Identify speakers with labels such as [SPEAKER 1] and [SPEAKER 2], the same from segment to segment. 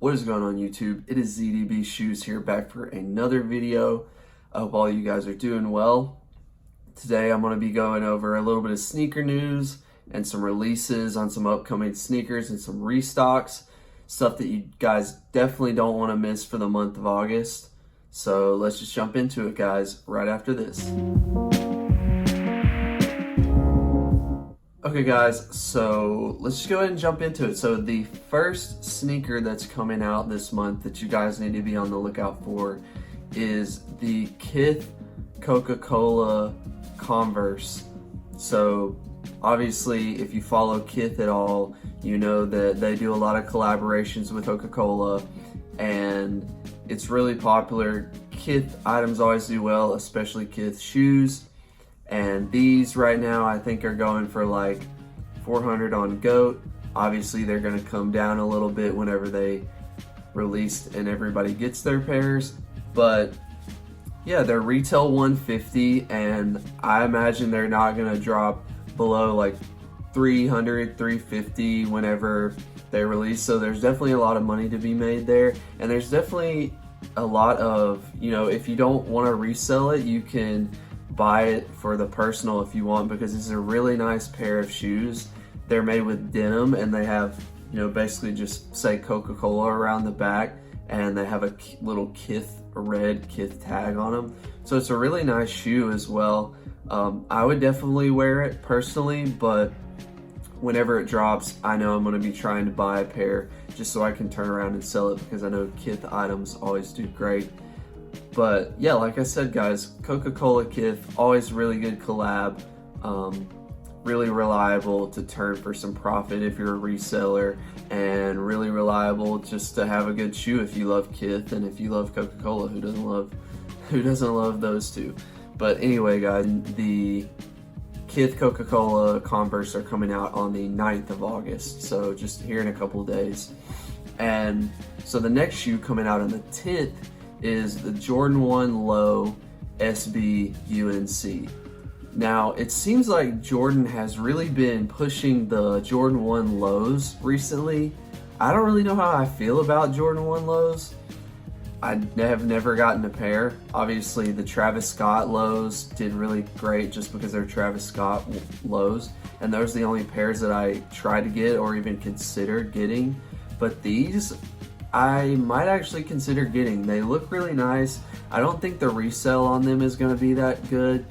[SPEAKER 1] What is going on, YouTube? It is ZDB Shoes here, back for another video. I hope all you guys are doing well. Today I'm going to be going over a little bit of sneaker news and some releases on some upcoming sneakers and some restocks. Stuff that you guys definitely don't want to miss for the month of August. So let's just jump into it, guys, right after this. Okay guys, so let's just go ahead and jump into it. So the first sneaker that's coming out this month that you guys need to be on the lookout for is the Kith Coca-Cola Converse. So obviously if you follow Kith at all, you know that they do a lot of collaborations with Coca-Cola and it's really popular. Kith items always do well, especially Kith shoes. And these right now I think are going for like $400 on GOAT. Obviously they're going to come down a little bit whenever they released and everybody gets their pairs. But yeah, they're retail $150 and I imagine they're not going to drop below like $300, $350 whenever they release. So there's definitely a lot of money to be made there. And there's definitely a lot of, you know, if you don't want to resell it, you can buy it for the personal if you want, because this is a really nice pair of shoes. They're made with denim and they have, you know, basically just say Coca-Cola around the back, and they have a little Kith, red Kith tag on them. So it's a really nice shoe as well. I would definitely wear it personally, but whenever it drops, I know I'm going to be trying to buy a pair just so I can turn around and sell it, because I know Kith items always do great. But yeah, like I said, guys, Coca-Cola Kith, always really good collab, really reliable to turn for some profit if you're a reseller, and really reliable just to have a good shoe if you love Kith, and if you love Coca-Cola, who doesn't love those two? But anyway, guys, the Kith Coca-Cola Converse are coming out on the 9th of August, so just here in a couple days. And so the next shoe coming out on the 10th is the Jordan 1 Low SB UNC. Now, it seems like Jordan has really been pushing the Jordan 1 Lows recently. I don't really know how I feel about Jordan 1 Lows. I have never gotten a pair. Obviously, the Travis Scott Lows did really great just because they're Travis Scott Lows, and those are the only pairs that I tried to get or even considered getting. But these, I might actually consider getting. They look really nice. I don't think the resale on them is going to be that good.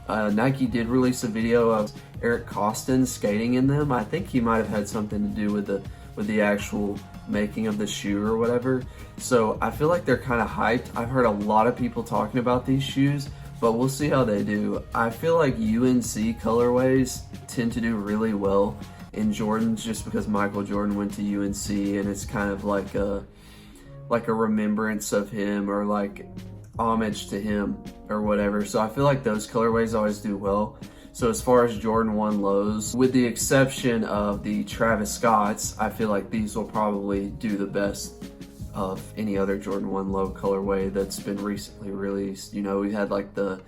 [SPEAKER 1] Nike did release a video of Eric Koston skating in them. I think he might have had something to do with the actual making of the shoe or whatever. So I feel like they're kind of hyped. I've heard a lot of people talking about these shoes, but we'll see how they do. I feel like UNC colorways tend to do really well in Jordans just because Michael Jordan went to UNC, and it's kind of like a remembrance of him, or like homage to him or whatever. So I feel like those colorways always do well. So as far as Jordan 1 Lows, with the exception of the Travis Scotts, I feel like these will probably do the best of any other Jordan 1 Low colorway that's been recently released. You know, we had like the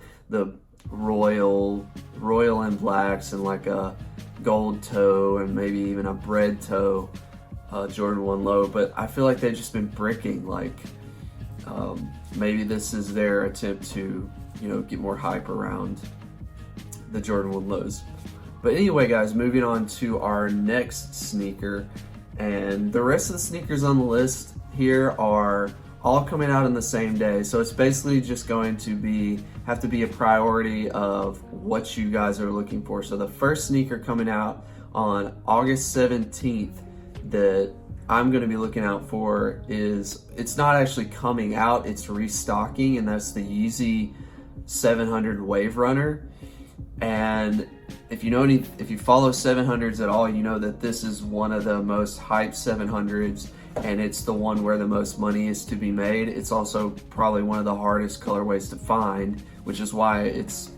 [SPEAKER 1] royal and blacks, and like a gold toe, and maybe even a bread toe Jordan 1 Low, but I feel like they've just been bricking. Like maybe this is their attempt to, you know, get more hype around the Jordan 1 Lows. But anyway, guys, moving on to our next sneaker, and the rest of the sneakers on the list here are all coming out on the same day, so it's basically just going to have to be a priority of what you guys are looking for. So the first sneaker coming out on August 17th that I'm going to be looking out for is, it's not actually coming out, it's restocking, and that's the Yeezy 700 Wave Runner. And if you follow 700s at all, you know that this is one of the most hyped 700s, and it's the one where the most money is to be made. It's also probably one of the hardest colorways to find, which is why it's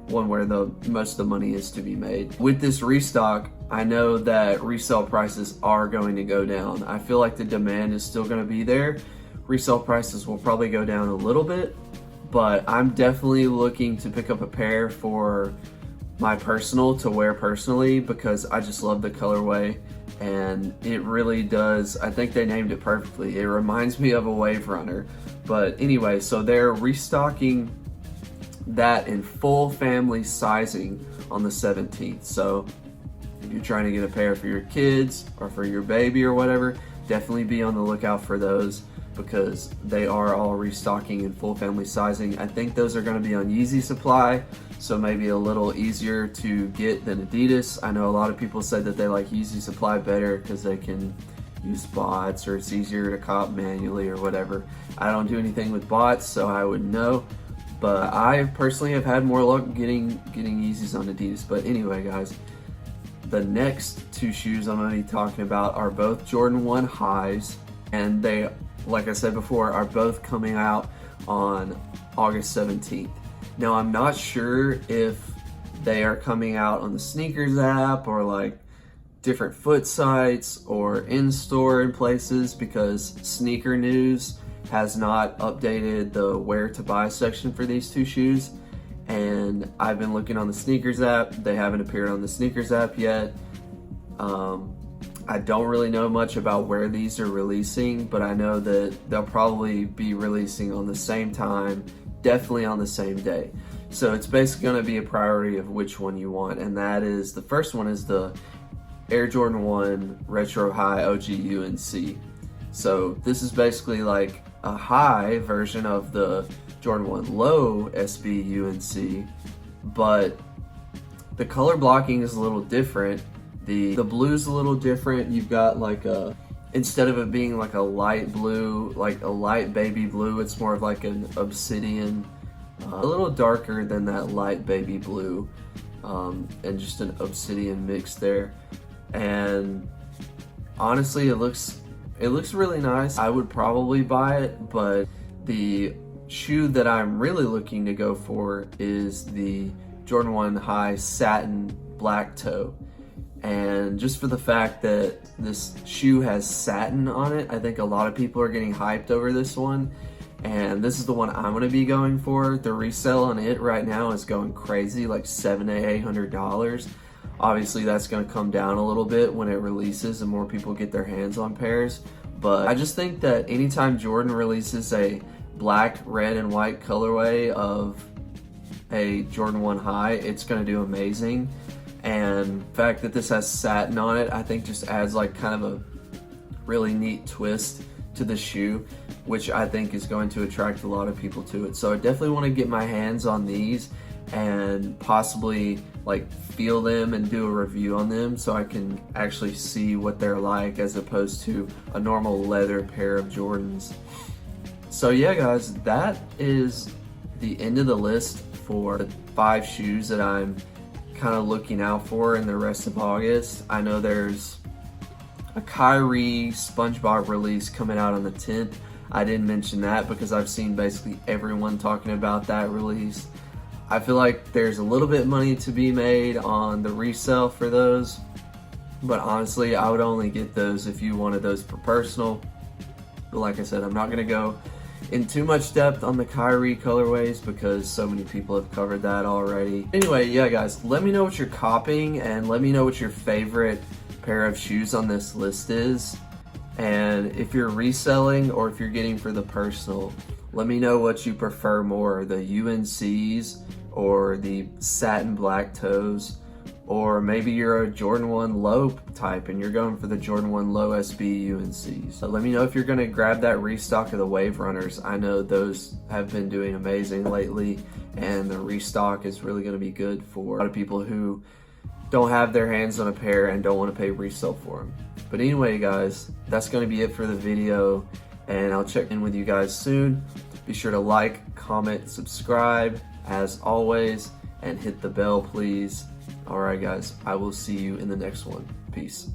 [SPEAKER 1] one where the most of the money is to be made. With this restock, I know that resale prices are going to go down. I feel like the demand is still going to be there. Resale prices will probably go down a little bit, but I'm definitely looking to pick up a pair for my personal to wear personally because I just love the colorway, and it really does. I think they named it perfectly. It reminds me of a Wave Runner. But anyway, so they're restocking that in full family sizing on the 17th. So if you're trying to get a pair for your kids or for your baby or whatever, definitely be on the lookout for those because they are all restocking in full family sizing. I think those are going to be on Yeezy Supply, so maybe a little easier to get than Adidas. I know a lot of people said that they like Yeezy Supply better because they can use bots or it's easier to cop manually or whatever. I don't do anything with bots, so I wouldn't know. But I personally have had more luck getting Yeezys on Adidas. But anyway, guys, the next two shoes I'm going to be talking about are both Jordan 1 highs, and they, like I said before, are both coming out on August 17th. Now, I'm not sure if they are coming out on the SNKRS app or like different foot sites or in-store in places because Sneaker News has not updated the where to buy section for these two shoes. And I've been looking on the SNKRS app. They haven't appeared on the SNKRS app yet. I don't really know much about where these are releasing, but I know that they'll probably be releasing on the same time, definitely on the same day. So it's basically going to be a priority of which one you want, and that is, the first one is the Air Jordan 1 Retro High OG UNC. So this is basically like a high version of the Jordan 1 Low SB UNC, but the color blocking is a little different. The blue's a little different. You've got like instead of it being like a light blue, like a light baby blue, it's more of like an obsidian, a little darker than that light baby blue, and just an obsidian mix there. And honestly, it looks really nice. I would probably buy it, but the shoe that I'm really looking to go for is the Jordan 1 High Satin Black Toe. And just for the fact that this shoe has satin on it, I think a lot of people are getting hyped over this one. And this is the one I'm going to be going for. The resale on it right now is going crazy, like $700 to $800. Obviously, that's going to come down a little bit when it releases and more people get their hands on pairs. But I just think that anytime Jordan releases a black, red, and white colorway of a Jordan 1 High, it's going to do amazing. And the fact that this has satin on it, I think just adds like kind of a really neat twist to the shoe, which I think is going to attract a lot of people to it. So I definitely want to get my hands on these and possibly like feel them and do a review on them so I can actually see what they're like as opposed to a normal leather pair of Jordans. So yeah, guys, that is the end of the list for the 5 shoes that I'm kind of looking out for in the rest of August. I know there's a Kyrie SpongeBob release coming out on the 10th. I didn't mention that because I've seen basically everyone talking about that release. I feel like there's a little bit of money to be made on the resale for those, but honestly, I would only get those if you wanted those for personal. But like I said, I'm not going to go in too much depth on the Kyrie colorways because so many people have covered that already. Anyway, yeah, guys, let me know what you're copying and let me know what your favorite pair of shoes on this list is. And if you're reselling or if you're getting for the personal, let me know what you prefer more, the UNCs or the satin black toes, or maybe you're a Jordan 1 Low type and you're going for the Jordan 1 Low SB UNCs. So let me know if you're going to grab that restock of the Wave Runners. I know those have been doing amazing lately, and the restock is really going to be good for a lot of people who don't have their hands on a pair and don't want to pay resale for them. But anyway, guys, that's going to be it for the video, and I'll check in with you guys soon. Be sure to like, comment, subscribe as always, and hit the bell, please. Alright, guys, I will see you in the next one. Peace.